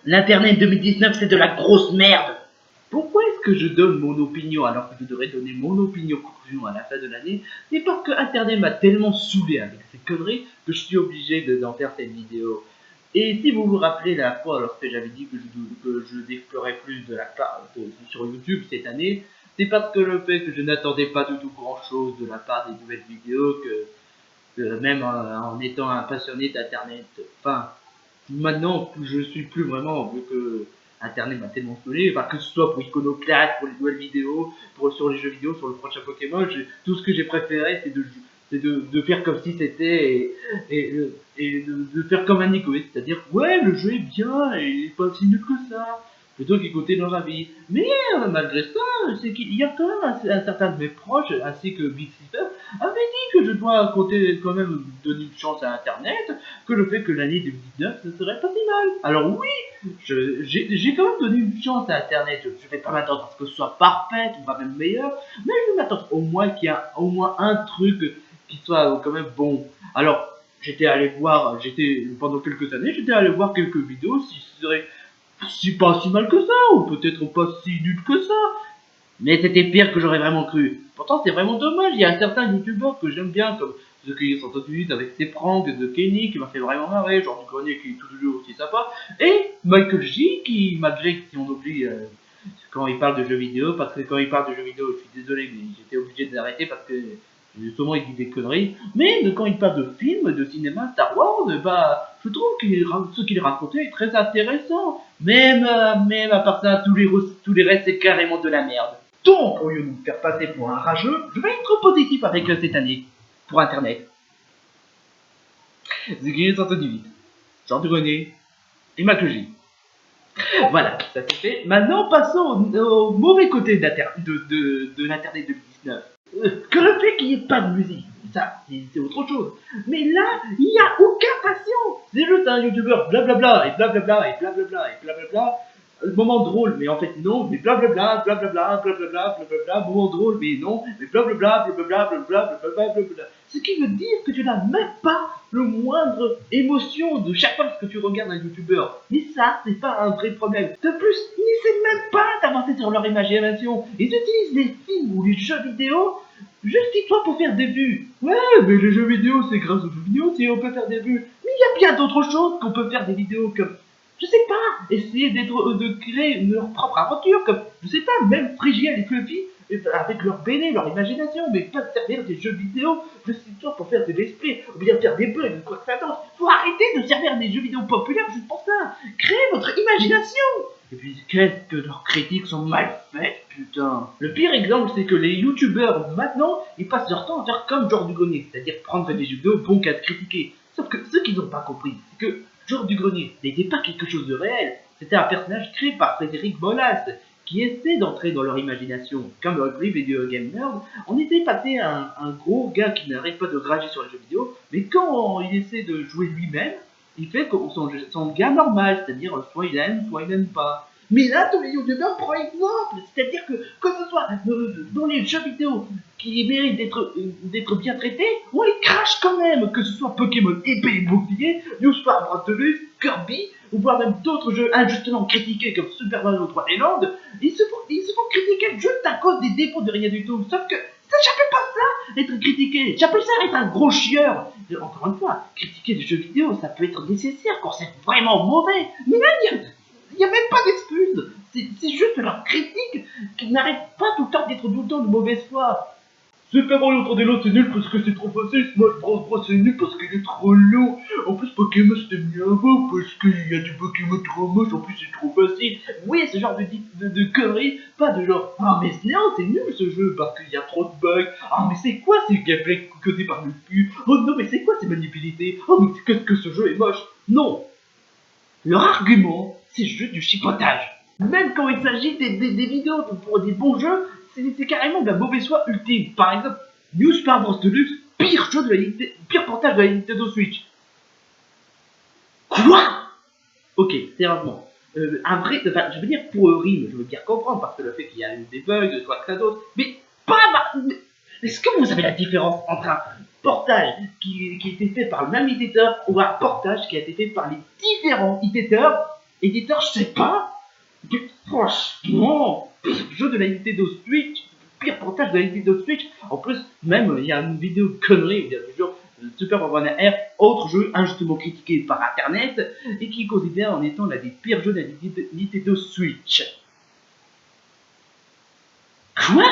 L'Internet 2019, c'est de la grosse merde. Pourquoi est-ce que je donne mon opinion alors que je devrais donner mon opinion conclusion à la fin de l'année? C'est parce que Internet m'a tellement saoulé avec ces conneries que je suis obligé d'en faire cette vidéo. Et si vous vous rappelez la fois lorsque j'avais dit que je déplorais plus de la part sur YouTube cette année, c'est parce que le fait que je n'attendais pas du tout grand chose de la part des nouvelles vidéos, que même en étant un passionné d'internet, enfin, maintenant je suis plus vraiment, vu que internet m'a tellement saoulé, enfin, que ce soit pour Iconoclast, pour les nouvelles vidéos, sur les jeux vidéo, sur le prochain Pokémon, tout ce que j'ai préféré c'est de faire comme si c'était de faire comme un égoïste, c'est-à-dire ouais le jeu est bien et il est pas si nul que ça, plutôt qu'écouter leur avis. Mais malgré ça, c'est qu'il y a quand même un certain de mes proches, ainsi que Big Sister, avait dit que je dois compter quand même donner une chance à Internet, que le fait que l'année 2019 ne serait pas si mal. Alors oui, j'ai quand même donné une chance à Internet. Je ne vais pas m'attendre à ce que ce soit parfait ou pas même meilleur, mais je vais m'attendre au moins qu'il y ait au moins un truc qui soit quand même bon. Alors, pendant quelques années, j'étais allé voir quelques vidéos si ce serait pas si mal que ça, ou peut-être pas si nul que ça. Mais c'était pire que j'aurais vraiment cru. Pourtant, c'est vraiment dommage. Il y a un certain youtubeur que j'aime bien, comme ceux qui sont entendu avec ses pranks de Kenny, qui m'a fait vraiment marrer, genre du grenier qui est toujours aussi sympa. Et Michael J, qui, malgré si on oublie quand il parle de jeux vidéo, parce que quand il parle de jeux vidéo, je suis désolé, mais j'étais obligé d'arrêter parce que justement il dit des conneries. Mais quand il parle de films, de cinéma, Star Wars, bah, je trouve que ce qu'il racontait est très intéressant. Même à part ça, tous les restes, c'est carrément de la merde. Donc, au lieu de me faire passer pour un rageux, je vais être positif avec cette année, pour Internet. Ziggy 118, Jean du Grenier et Maclogie. Voilà, ça c'est fait. Maintenant, passons au mauvais côté de l'Internet 2019. Que le fait qu'il n'y ait pas de musique, ça, c'est autre chose. Mais là, il n'y a aucun patient. C'est juste un youtubeur blablabla et blablabla et blablabla et blablabla. Moment drôle, mais en fait non, mais blablabla, blablabla, blablabla, blablabla, moment drôle, mais non, mais blablabla, blablabla, blablabla, blablabla. Ce qui veut dire que tu n'as même pas le moindre émotion de chaque fois que tu regardes un youtubeur. Mais ça, c'est pas un vrai problème. De plus, ils n'essaient même pas d'avancer sur leur imagination. Ils utilisent les films ou les jeux vidéo juste toi pour faire des vues. Ouais, mais les jeux vidéo, c'est grâce aux jeux vidéo si on peut faire des vues. Mais il y a bien d'autres choses qu'on peut faire des vidéos comme, je sais pas, essayer de créer leur propre aventure, comme, je sais pas, même Phrygiel et Fluffy, avec leur BD, leur imagination, mais pas de servir des jeux vidéo, juste toi pour faire des esprits, ou bien faire des bugs, quoi que ça donne. Faut arrêter de servir des jeux vidéo populaires juste pour ça. Créez votre imagination. Et puis, qu'est-ce que leurs critiques sont mal faites, putain. Le pire exemple, c'est que les youtubeurs, maintenant, ils passent leur temps à faire comme Georges Dugrenier, c'est-à-dire prendre des jeux vidéo bons qu'à critiquer. Sauf que ce qu'ils n'ont pas compris, c'est que Georges Dugrenier n'était pas quelque chose de réel. C'était un personnage créé par Frédéric Bolas, qui essaie d'entrer dans leur imagination. Comme le Ugly Video Game Nerd, on était passé à un gros gars qui n'arrête pas de rager sur les jeux vidéo, mais quand il essaie de jouer lui-même, il fait son gars normal, c'est-à-dire soit il aime, soit il n'aime pas. Mais là, tous les youtubeurs, par exemple, c'est-à-dire que ce soit dans les jeux vidéo qui méritent d'être bien traités, on les crache quand même, que ce soit Pokémon épée et bouclier, New Star Bros. Kirby, ou voire même d'autres jeux injustement critiqués comme Super Mario 3D Land, ils se font critiquer juste à cause des défauts de rien du tout. Sauf que ça, j'appelle pas ça être critiqué, j'appelle ça être un gros chieur. Encore une fois, critiquer des jeux vidéo, ça peut être nécessaire quand c'est vraiment mauvais. Mais là, il n'y a même pas d'excuses. C'est juste leur critique qui n'arrête pas tout le temps d'être tout le temps de mauvaise foi. Super Mario 3D Land c'est nul parce que c'est trop facile, Smash Bros c'est nul parce qu'il est trop long. En plus Pokémon c'était mieux avant parce qu'il y a des Pokémon trop moches, en plus c'est trop facile. Oui, ce genre de conneries, pas de genre ah mais c'est nul ce jeu parce qu'il y a trop de bugs. Ah mais c'est quoi ces gameplays codés par le cul. Oh non mais c'est quoi ces maniabilités. Oh mais qu'est-ce que ce jeu est moche. Non, leur argument c'est juste du chipotage. Même quand il s'agit des vidéos pour des bons jeux, c'est carrément de la mauvaise foi ultime. Par exemple, New Super Bros. Deluxe, pire portage de la Nintendo Switch. Quoi? Ok, sérieusement. Je veux dire pour rime, je veux dire comprendre, parce que le fait qu'il y a eu des bugs, soit que ça d'autre, mais pas. Est-ce que vous savez la différence entre un portage qui a été fait par le même éditeur ou un portage qui a été fait par les différents éditeurs éditeur, je sais pas. Mais franchement, pire jeu de la Nintendo Switch, pire portage de la Nintendo Switch. En plus, même, il y a une vidéo de connerie, il y a du genre Super Mario R, autre jeu injustement critiqué par internet, et qui est considéré en étant l'un des pires jeux de la Nintendo Switch. Quoi?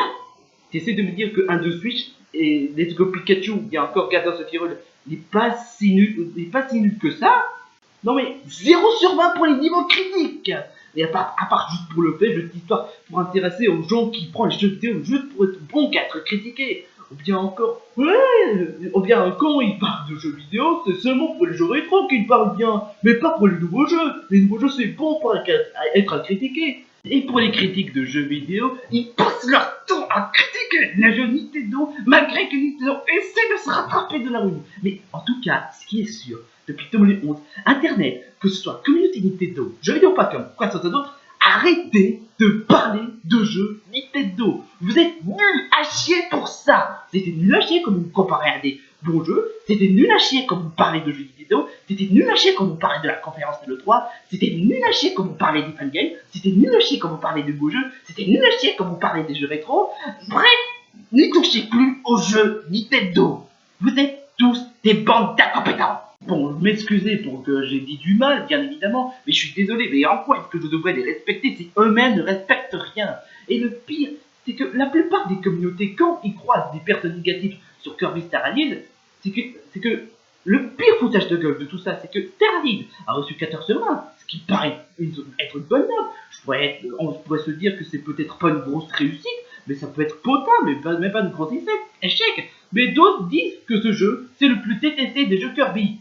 Tu essaies de me dire que un de Switch et Let's Go Pikachu, il y a encore Garden of Hyrule, n'est pas si nul que ça? Non mais 0 sur 20 pour les niveaux critiques. Et à part juste pour le fait, juste histoire pour intéresser aux gens qui prennent les jeux vidéo juste pour être bon qu'à être critiqué. Ou bien encore, ou bien quand ils parlent de jeux vidéo, c'est seulement pour les jeux rétro qu'ils parlent bien, mais pas pour les nouveaux jeux. Les nouveaux jeux c'est bon pour être critiqué. Et pour les critiques de jeux vidéo, ils passent leur temps à critiquer les jeux Nintendo, malgré que Nintendo essaie de se rattraper de la rue. Mais en tout cas, ce qui est sûr, depuis 2011, Internet, que ce soit communauté Nintendo, jeux vidéo pas comme quoi que ce soit d'autre, arrêtez de parler de jeux Nintendo. Vous êtes nuls à chier pour ça. C'était nul à chier comme vous comparez à des bons jeux. C'était nul à chier comme vous parlez de jeux Nintendo. C'était nul à chier comme vous parlez de la conférence de l'E3. C'était nul à chier comme vous parlez des fangames. C'était nul à chier comme vous parlez de beaux jeux. C'était nul à chier comme vous parlez des jeux rétro. Bref, n'y touchez plus aux jeux Nintendo. Vous êtes tous des bandes d'incompétents. Bon, m'excuser pour que j'ai dit du mal, bien évidemment, mais je suis désolé, mais en quoi est-ce que je devrais les respecter si eux-mêmes ne respectent rien? Et le pire, c'est que la plupart des communautés, quand ils croisent des personnes négatives sur Kirby Star Allied, c'est que le pire foutage de gueule de tout ça, c'est que Star Allied a reçu 14 sur 20, ce qui paraît être une bonne note. On pourrait se dire que c'est peut-être pas une grosse réussite, mais ça peut être potable, mais pas une grosse échec. Mais d'autres disent que ce jeu, c'est le plus détesté des jeux Kirby.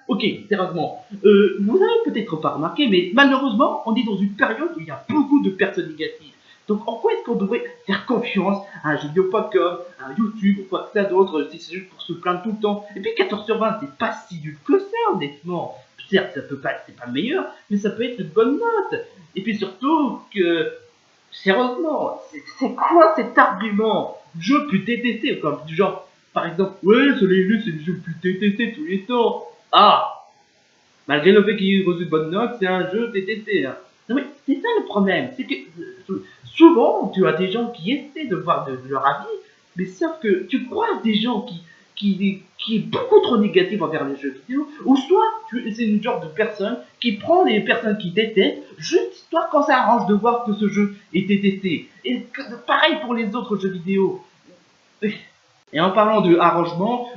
Ok, sérieusement, vous avez peut-être pas remarqué, mais malheureusement, on est dans une période où il y a beaucoup de personnes négatives. Donc en quoi est-ce qu'on devrait faire confiance à un jeu vidéo.com, à un YouTube ou quoi que ça d'autre, si c'est juste pour se plaindre tout le temps? Et puis 14 sur 20, c'est pas si nul que ça, honnêtement. Certes, ça peut pas, c'est pas le meilleur, mais ça peut être une bonne note. Et puis surtout que, sérieusement, c'est quoi cet argument? Jeu plus détesté, comme du genre, par exemple, ouais, c'est le jeu plus détesté tous les temps. Ah! Malgré le fait qu'il ait reçu de bonnes notes, c'est un jeu détesté. Hein. Non mais c'est ça le problème, c'est que souvent tu as des gens qui essaient de voir de leur avis, mais sauf que tu croises des gens qui est beaucoup trop négatif envers les jeux vidéo, ou soit c'est une genre de personne qui prend les personnes qui détestent, juste histoire quand ça arrange de voir que ce jeu est détesté. Et pareil pour les autres jeux vidéo. Et en parlant de arrangement,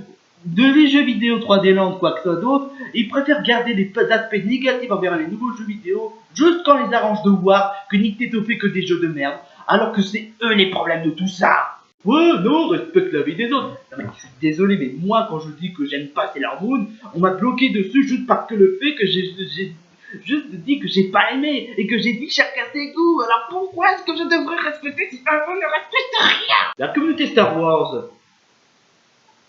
de les jeux vidéo 3D Land, quoi que ce soit d'autre, ils préfèrent garder les aspects négatifs envers les nouveaux jeux vidéo, juste quand les arrange de voir que Nintendo fait que des jeux de merde, alors que c'est eux les problèmes de tout ça. Ouais, non, respecte la vie des autres. Non mais je suis désolé, mais moi quand je dis que j'aime pas Sailor Moon, on m'a bloqué dessus juste parce que le fait que j'ai juste dit que j'ai pas aimé et que j'ai dit chacun ses goûts. Alors pourquoi est-ce que je devrais respecter si un ne respecte rien? La communauté Star Wars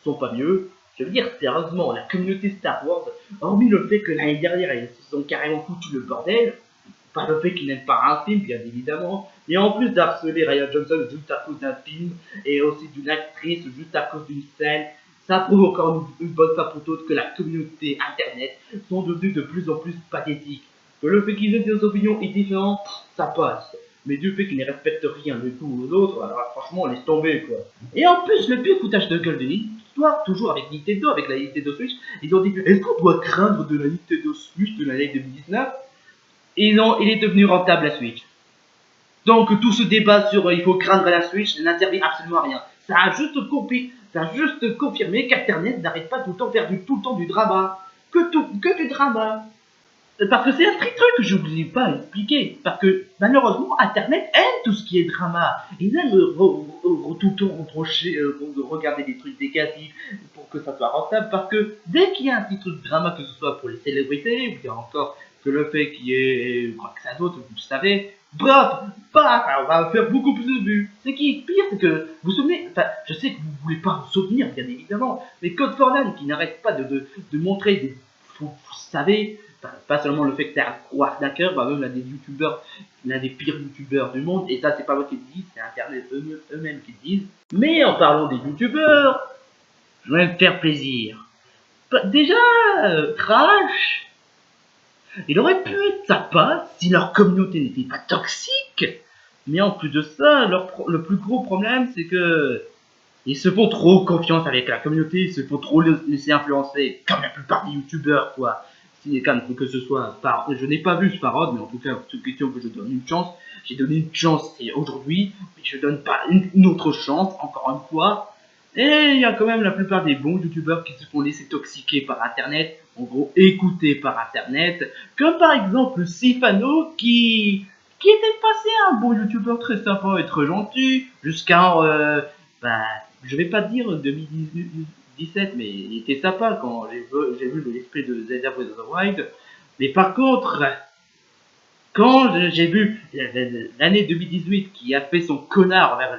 sont pas mieux. Je veux dire, sérieusement, la communauté Star Wars, hormis le fait que l'année dernière, ils se sont carrément foutu le bordel, pas le fait qu'ils n'aiment pas un film, bien évidemment, mais en plus d'harceler Ryan Johnson juste à cause d'un film, et aussi d'une actrice juste à cause d'une scène, ça prouve encore une bonne fois pour toutes que la communauté internet sont devenus de plus en plus pathétiques. Que le fait qu'ils aient des opinions est différent, ça passe. Mais du fait qu'ils ne respectent rien du tout aux autres, alors franchement, laisse tomber quoi. Et en plus, le pire foutage de gueule de l'histoire, toujours avec Nintendo, avec la Nintendo Switch, ils ont dit est-ce qu'on doit craindre de la Nintendo Switch de l'année 2019? Et non, il est devenu rentable la Switch. Donc tout ce débat sur il faut craindre la Switch n'a servi absolument à rien. Ça a juste confirmé qu'Internet n'arrête pas tout le temps de faire tout le temps du drama. Que du drama. Parce que c'est un truc que je n'oublie pas expliquer. Parce que malheureusement, Internet aime tout ce qui est drama. Il aime tout le temps regarder des trucs négatifs pour que ça soit rentable. Parce que dès qu'il y a un petit truc de drama, que ce soit pour les célébrités, ou bien encore que le fait qu'il y ait quoi que ça d'autre, vous savez, bref, on va faire beaucoup plus de vues. Ce qui est pire, c'est que vous vous souvenez, enfin, je sais que vous ne voulez pas vous souvenir, bien évidemment, mais Code for Land qui n'arrête pas de montrer des. Vous savez, pas seulement le fait que c'est un gros arnaqueur, bah même l'un des youtubeurs, l'un des pires youtubeurs du monde, et ça c'est pas moi qui le dis, c'est internet eux-mêmes qui le disent. Mais en parlant des youtubeurs, je vais me faire plaisir. Déjà, Crash, Il aurait pu être sympa si leur communauté n'était pas toxique. Mais en plus de ça, le plus gros problème, c'est que ils se font trop confiance avec la communauté, ils se font trop laisser influencer, comme la plupart des youtubeurs, quoi. Si, que ce soit par, je n'ai pas vu ce parode, mais en tout cas, toute question que je donne une chance, j'ai donné une chance aujourd'hui, mais je donne pas une autre chance, encore une fois. Et il y a quand même la plupart des bons youtubeurs qui se font laisser toxiquer par internet, en gros écouter par internet, comme par exemple Sifano qui était passé un bon youtubeur très sympa et très gentil, jusqu'à bah, je vais pas dire 2017, mais il était sympa quand j'ai vu l'esprit de Zelda Breath of the Wild. Mais par contre, quand j'ai vu l'année 2018 qui a fait son connard vers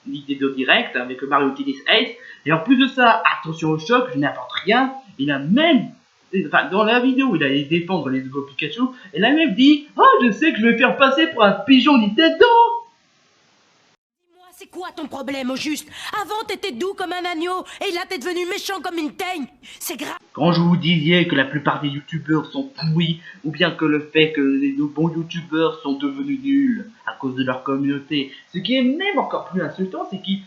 l'idée de direct avec Mario Tennis Ace, et en plus de ça, attention au choc, je n'apporte rien, il a même, enfin, dans la vidéo, il allait défendre les Go Pikachu, et il a même dit, oh, je sais que je vais faire passer pour un pigeon Nintendo. C'est quoi ton problème au juste? Avant t'étais doux comme un agneau, et là t'es devenu méchant comme une teigne. C'est grave. Quand je vous disais que la plupart des youtubeurs sont pourris, ou bien que le fait que les bons youtubeurs sont devenus nuls à cause de leur communauté, ce qui est même encore plus insultant, c'est qu'ils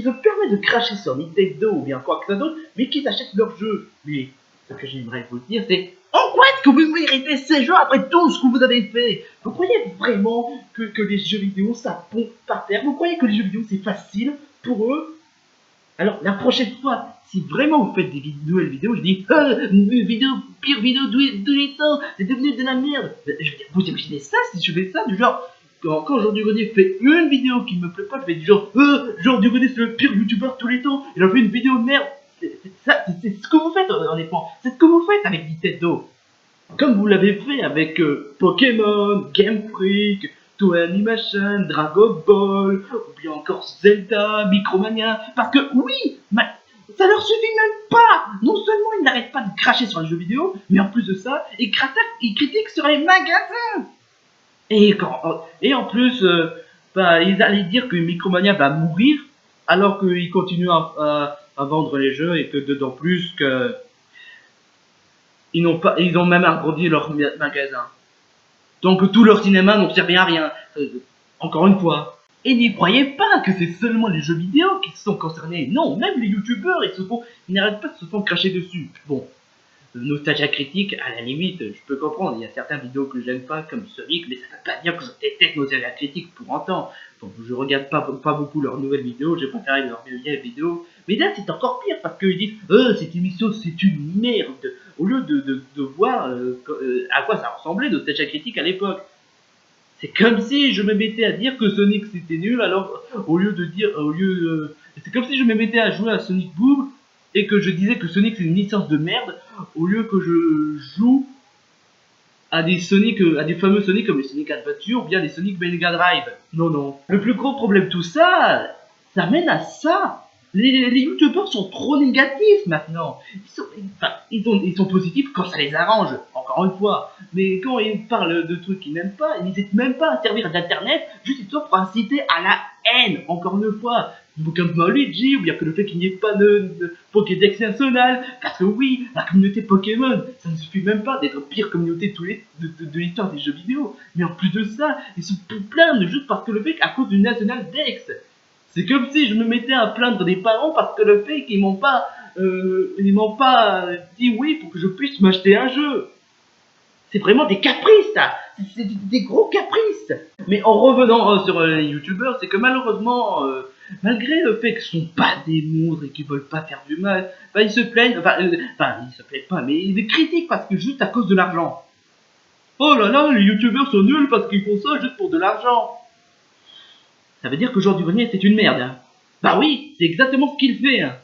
se permettent de cracher sur Nintendo ou bien quoi que ce soit d'autre, mais qu'ils achètent leurs jeux. Mais ce que j'aimerais vous dire, c'est en quoi est-ce que vous méritez ces jeux après tout ce que vous avez fait? Vous croyez vraiment que les jeux vidéo ça pompe par terre? Vous croyez que les jeux vidéo c'est facile pour eux? Alors la prochaine fois, si vraiment vous faites des nouvelles vidéos, je dis une vidéo, pire vidéo de tous les temps, c'est devenu de la merde. Je veux dire, vous imaginez ça si je fais ça, du genre, quand Jean du Grenier fait une vidéo qui me plaît pas, je vais du genre, Jean du Grenier c'est le pire youtubeur de tous les temps, il a fait une vidéo de merde. C'est ce que vous faites honnêtement, c'est ce que vous faites avec Nintendo. Comme vous l'avez fait avec Pokémon, Game Freak, Toei Animation, Dragon Ball, ou bien encore Zelda, Micromania. Parce que oui, ça leur suffit même pas. Non seulement ils n'arrêtent pas de cracher sur les jeux vidéo, mais en plus de ça, ils critiquent sur les magasins. Et en plus, ils allaient dire que Micromania va mourir, alors qu'ils continuent à vendre les jeux et que dedans plus que ils ont même agrandi leur magasin. Donc tout leur cinéma n'ont servi à rien. Encore une fois. Et n'y croyez pas que c'est seulement les jeux vidéo qui sont concernés. Non, même les youtubeurs, ils n'arrêtent pas de se faire cracher dessus. Bon, Nostalgia critique, à la limite, je peux comprendre. Il y a certaines vidéos que j'aime pas, comme Sonic, mais ça ne veut pas dire que je déteste Nostalgia critique pour autant. Donc je regarde pas beaucoup leurs nouvelles vidéos, j'ai préféré leurs vieilles vidéos. Mais là, c'est encore pire parce qu'ils disent cette émission, c'est une merde. Au lieu de voir à quoi ça ressemblait Nostalgia critique à l'époque. C'est comme si je me mettais à dire que Sonic c'était nul, alors c'est comme si je me mettais à jouer à Sonic Boom et que je disais que Sonic c'est une licence de merde, au lieu que je joue à des Sonic, à des fameux Sonic comme les Sonic Adventure ou bien les Sonic Mega Drive. Non, non. Le plus gros problème de tout ça, ça mène à ça. Les youtubeurs sont trop négatifs maintenant. Ils sont positifs quand ça les arrange, encore une fois. Mais quand ils parlent de trucs qu'ils n'aiment pas, ils n'hésitent même pas à servir d'internet juste pour inciter à la haine, encore une fois. Comme Luigi, ou bien que le fait qu'il n'y ait pas de Pokédex national, parce que oui, la communauté Pokémon, ça ne suffit même pas d'être pire communauté de l'histoire des jeux vidéo. Mais en plus de ça, ils se plaignent juste parce que le fait qu'à cause du National Dex. C'est comme si je me mettais à plaindre des parents parce que le fait qu'ils m'ont pas dit oui pour que je puisse m'acheter un jeu. C'est vraiment des caprices, ça. C'est des gros caprices. Mais en revenant sur les youtubeurs, c'est que malheureusement, malgré le fait qu'ils sont pas des monstres et qu'ils veulent pas faire du mal, ils se plaignent, ils se plaignent pas, mais ils critiquent parce que juste à cause de l'argent. Oh là là, les youtubeurs sont nuls parce qu'ils font ça juste pour de l'argent. Ça veut dire que Jean du Grenier c'est une merde. Hein. Bah oui, c'est exactement ce qu'il fait. Hein.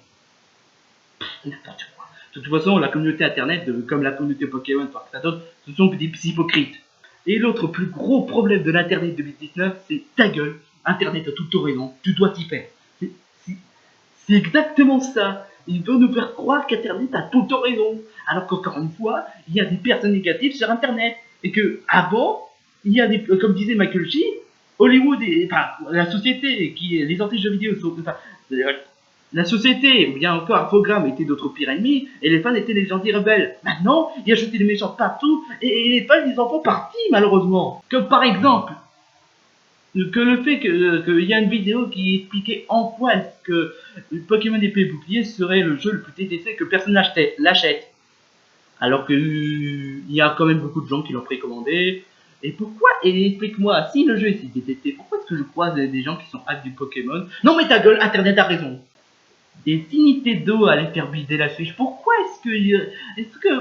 N'importe quoi. De toute façon, la communauté internet, comme la communauté Pokémon, ce sont que des hypocrites. Et l'autre plus gros problème de l'internet 2019, c'est ta gueule. Internet a tout raison, tu dois t'y faire. C'est exactement ça. Ils veulent nous faire croire qu'Internet a tout raison. Alors qu'encore une fois, il y a des personnes négatives sur Internet. Et que avant, il y a des, comme disait Michael G, Hollywood et la société les anti-jeux vidéo sont La société, ou bien encore un programme, était d'autres pires ennemis, et les fans étaient les gentils rebelles. Maintenant, ils ajoutent les méchants partout, et les fans, ils en font partie, malheureusement. Comme par exemple, que le fait qu'il y a une vidéo qui expliquait en quoi est-ce que Pokémon épée et bouclier serait le jeu le plus détesté que personne l'achète. Alors qu'il y a quand même beaucoup de gens qui l'ont précommandé. Et pourquoi? Et explique-moi, si le jeu est si détesté, pourquoi est-ce que je croise des gens qui sont hype du Pokémon? Non mais ta gueule, Internet a raison. Et si Nintendo allait faire bider la Switch, pourquoi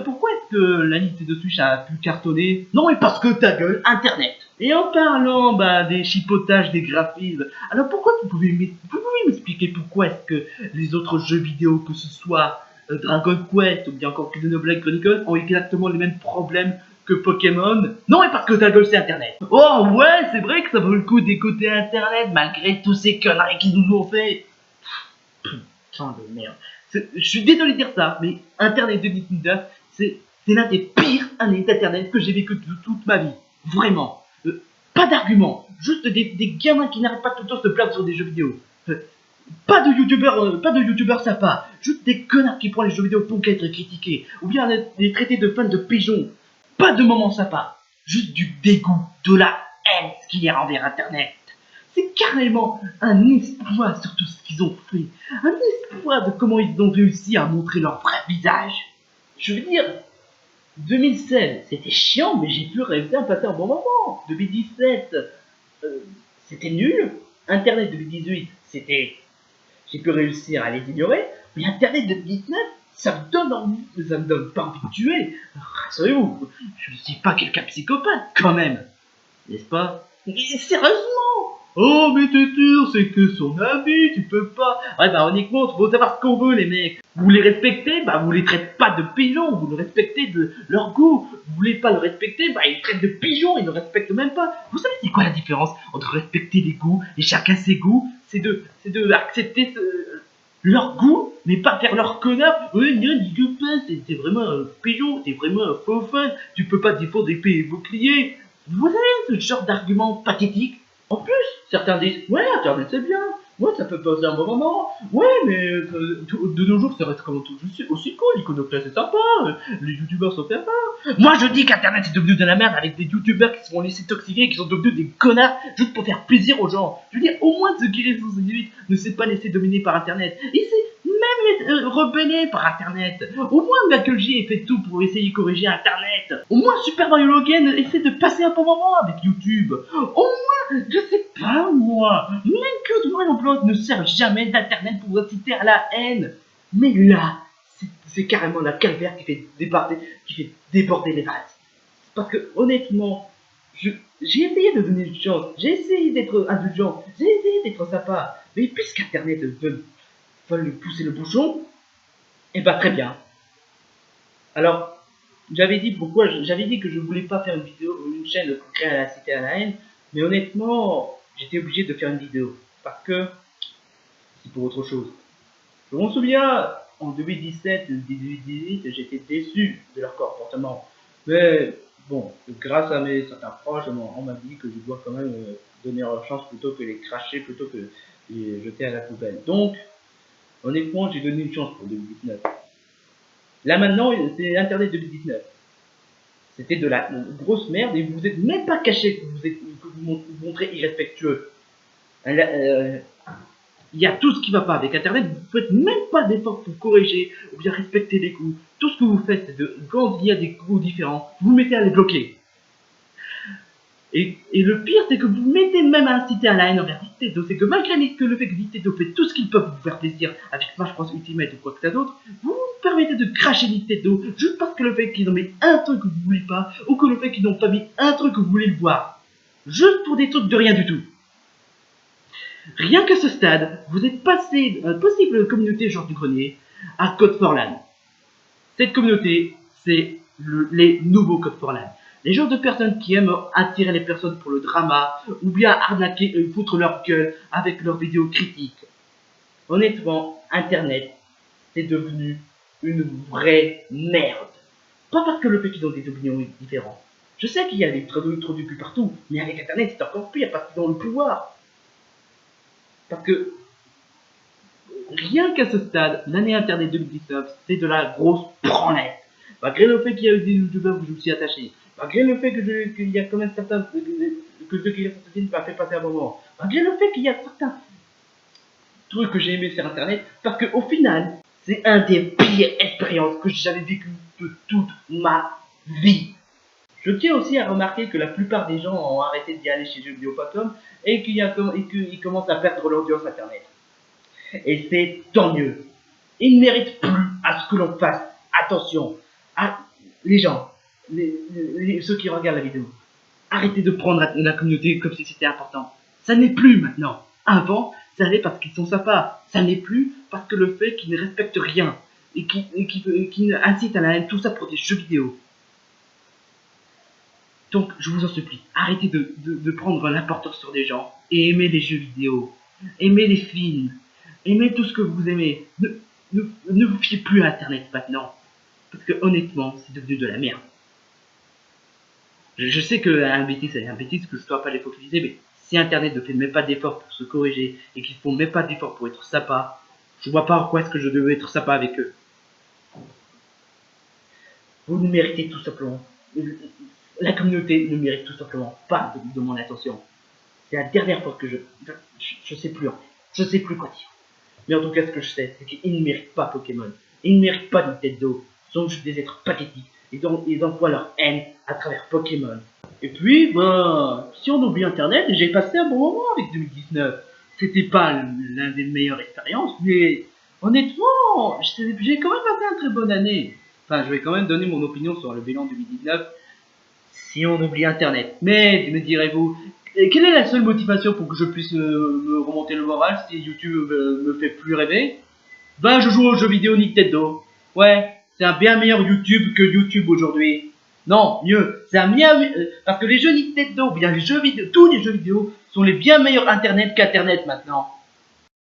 pourquoi est-ce que la Nintendo Switch a pu cartonner? Non mais parce que ta gueule, Internet. Et en parlant des chipotages des graphismes, alors pourquoi vous pouvez m'expliquer pourquoi est-ce que les autres jeux vidéo, que ce soit Dragon Quest ou bien encore Xenoblade Chronicles, ont exactement les mêmes problèmes que Pokémon? Non mais parce que ta gueule c'est Internet. Oh ouais, c'est vrai que ça vaut le coup d'écouter Internet malgré tous ces conneries qu'ils nous ont fait. Putain de merde. Je suis désolé de dire ça, mais Internet 2019, c'est l'un des pires années d'Internet que j'ai vécu de toute ma vie. Vraiment. Pas d'arguments. Juste des gamins qui n'arrêtent pas tout le temps de se plaindre sur des jeux vidéo. Pas de youtubeurs sympas. Juste des connards qui prennent les jeux vidéo pour être critiqués. Ou bien les traités de fans de pigeons. Pas de moments sympas. Juste du dégoût, de la haine qu'il y a envers Internet. C'est carrément un exploit sur tout ce qu'ils ont fait. Un exploit de comment ils ont réussi à montrer leur vrai visage. Je veux dire, 2016, c'était chiant, mais j'ai pu réussir à passer un bon moment. 2017, c'était nul. Internet 2018, j'ai pu réussir à les ignorer. Mais Internet 2019, ça me donne pas envie de tuer. Rassurez-vous, je ne suis pas quelqu'un psychopathe, quand même. N'est-ce pas? Mais sérieusement! Oh, mais t'es sûr, c'est que son avis, tu peux pas. Ouais, bah, honnêtement, faut savoir ce qu'on veut, les mecs. Vous les respectez, bah, vous les traitez pas de pigeons, vous le respectez de leur goût. Vous voulez pas le respecter, bah, ils traitent de pigeons, ils ne respectent même pas. Vous savez, c'est quoi la différence entre respecter les goûts et chacun ses goûts? C'est de accepter leur goût, mais pas faire leur connard. Ouais, non, dis pas, c'est vraiment un pigeon, c'est vraiment un faux fan. Tu peux pas défendre épée et bouclier. Vous savez, ce genre d'argument pathétique. En plus, certains disent, ouais, Internet c'est bien, ouais, ça peut passer un bon moment, ouais, mais de nos jours, ça reste comme tout aussi cool, l'iconoclaste c'est sympa, les youtubeurs sont sympas. Moi, je dis qu'Internet est devenu de la merde avec des youtubeurs qui se sont laissés toxiquer et qui sont devenus des connards juste pour faire plaisir aux gens. Je veux dire, au moins, The Guerrier 78 ne s'est pas laissé dominer par Internet. Il s'est même rebellé par Internet. Au moins, Michael J ait fait tout pour essayer de corriger Internet. Au moins, Super Mario Logan essaie de passer un bon moment avec YouTube. Au moins, je sais pas moi, même Claude Moyen ne sert jamais d'Internet pour inciter à la haine. Mais là, c'est carrément la calvaire qui fait déborder les vases. Parce que honnêtement, j'ai essayé de donner une chance, j'ai essayé d'être indulgent, j'ai essayé d'être sympa. Mais puisqu'Internet veut lui pousser le bouchon, et bah très bien. Alors, j'avais dit que je voulais pas faire une chaîne pour créer à la cité à la haine, mais honnêtement, j'étais obligé de faire une vidéo parce que c'est pour autre chose. Je m'en souviens, en 2017, 2018, j'étais déçu de leur comportement, mais bon, grâce à certains proches, on m'a dit que je dois quand même donner leur chance plutôt que les cracher, plutôt que les jeter à la poubelle. Donc, honnêtement, j'ai donné une chance pour 2019. Là maintenant, c'est Internet 2019. C'était de la grosse merde et vous n'êtes même pas caché que vous montrez irrespectueux. Il y a tout ce qui va pas avec Internet, vous faites même pas d'efforts pour corriger ou bien respecter les goûts. Tout ce que vous faites, c'est quand il y a des goûts différents, vous mettez à les bloquer. Et le pire, c'est que vous mettez même à inciter à la haine envers Nintendo. C'est que malgré le fait que Nintendo fait tout ce qu'ils peuvent pour vous faire plaisir avec Smash Bros Ultimate ou quoi que ce soit d'autre, vous vous permettez de cracher Nintendo juste parce que le fait qu'ils ont mis un truc que vous voulez pas, ou que le fait qu'ils n'ont pas mis un truc que vous voulez le voir. Juste pour des trucs de rien du tout. Rien qu'à ce stade, vous êtes passé d'une possible communauté genre du grenier à Code for Land. Cette communauté, c'est les nouveaux Code for Land. Les genres de personnes qui aiment attirer les personnes pour le drama, ou bien arnaquer et foutre leur gueule avec leurs vidéos critiques. Honnêtement, Internet, c'est devenu une vraie merde. Pas parce que le fait qu'ils ont des opinions différentes. Je sais qu'il y a des trous du cul partout, mais avec Internet, c'est encore pire parce qu'ils ont le pouvoir. Parce que rien qu'à ce stade, l'année Internet 2019, c'est de la grosse branlette. Malgré le fait qu'il y a eu des youtubeurs que je me suis attaché, malgré le fait qu'il y a quand même certains, que ceux qui ont m'a fait passer un bon moment, malgré le fait qu'il y a certains trucs que j'ai aimé sur Internet, parce qu'au final, c'est un des pires expériences que j'avais vécues de toute ma vie. Je tiens aussi à remarquer que la plupart des gens ont arrêté d'y aller chez jeuxvideo.com et qu'ils commencent à perdre l'audience Internet. Et c'est tant mieux. Ils ne méritent plus à ce que l'on fasse attention à les gens, ceux qui regardent la vidéo. Arrêtez de prendre la communauté comme si c'était important. Ça n'est plus maintenant. Avant, ça allait parce qu'ils sont sympas. Ça n'est plus parce que le fait qu'ils ne respectent rien et qui incitent à la haine, tout ça pour des jeux vidéo. Donc, je vous en supplie, arrêtez de prendre l'importance sur des gens et aimez les jeux vidéo, aimez les films, aimez tout ce que vous aimez. Ne vous fiez plus à Internet maintenant, parce que honnêtement, c'est devenu de la merde. Je sais qu'un bêtise, c'est un bêtise que je ne dois pas les focaliser, mais si Internet ne fait même pas d'efforts pour se corriger et qu'ils ne font même pas d'efforts pour être sympa, je vois pas en quoi est-ce que je devais être sympa avec eux. Vous ne méritez tout simplement. La communauté ne mérite tout simplement pas de mon attention. C'est la dernière fois que je sais plus. Je sais plus quoi dire. Mais en tout cas, ce que je sais, c'est qu'ils ne méritent pas Pokémon. Ils ne méritent pas Nintendo. Ils sont juste des êtres pathétiques. Ils envoient leur haine à travers Pokémon. Et puis, ben, si on oublie Internet, j'ai passé un bon moment avec 2019. C'était pas l'un des meilleures expériences, mais honnêtement, j'ai quand même passé une très bonne année. Enfin, je vais quand même donner mon opinion sur le bilan 2019 si on oublie Internet. Mais, me direz-vous, quelle est la seule motivation pour que je puisse me remonter le moral si YouTube me fait plus rêver? Ben, je joue aux jeux vidéo Nintendo. Ouais, c'est un bien meilleur YouTube que YouTube aujourd'hui. Non, mieux, c'est un bien... parce que les jeux Nintendo, bien les jeux vidéo, tous les jeux vidéo sont les bien meilleurs Internet qu'Internet maintenant.